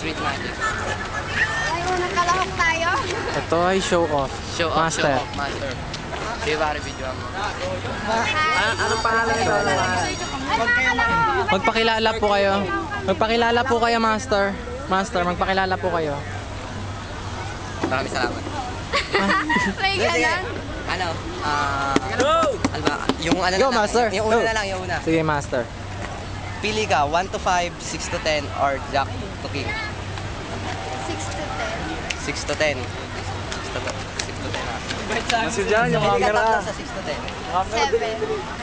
Street magic. Ay, unang kalahok tayo. Ito ay show off. Show off, Master. show off, master. Sige, pare, video mo. Anong pangalan nito? Magpakilala po kayo. Magpakilala po kayo, Master. Master, magpakilala po kayo. Maraming salamat. May ganon. Ano? Ano ba? Yung ano Go, na lang. master. Yung una Go. na lang, yung una. Sige, Master. Pili ka, 1 to 5, 6 to 10, or Jack to King. 6 to 10. 6 to 10. 6 to 10 ha. Kasi dyan, yung Pili ka camera. tatlo sa 6 to 10.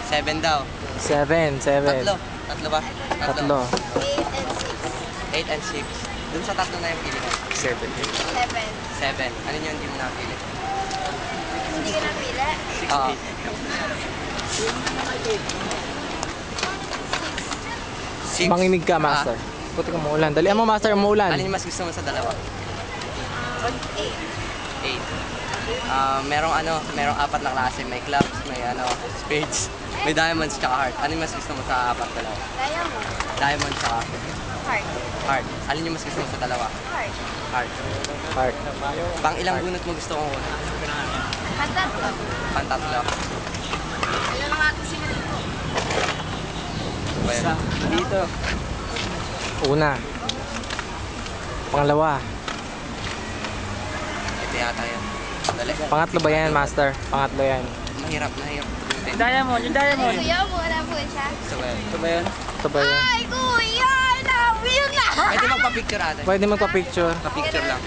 7. 7 daw. 7. Tatlo. Tatlo ba? Tatlo. 8 and 8 and 6. Dun sa tatlo na yung pili ka. 7. 6. 7. 7. Ano yun hindi mo napili? Hindi ka napili? Oo. 6. Manginig ka, Master. Puti ka umuulan. Dali mo, Master, umuulan. Alin yung mas gusto mo sa dalawa? 8. 8. Merong apat na klase. May clubs, may spades, may diamonds, tsaka heart. Ano yung mas gusto mo sa apat dalawa? Diamond. Diamond, tsaka Heart. heart. Alin yung mas gusto mo sa dalawa? Heart. Heart. Heart. Pang ilang bunot mo gusto kong una? Pantatlo. Pang tatlo. Alam na nga ito si Mariko. Well, dito. Una. Pangalawa. Ito yata yun. Dali. Pangatlo ba yan, Master? Pangatlo yan. Mahirap. Diamond, yung diamond. Kuya, muna po siya. So, well. Ito ba yan? Ito ba yan? Ay, kuya! Love you na! Pwede magpa-picture ate. Pwede magpa-picture. Pa-picture lang.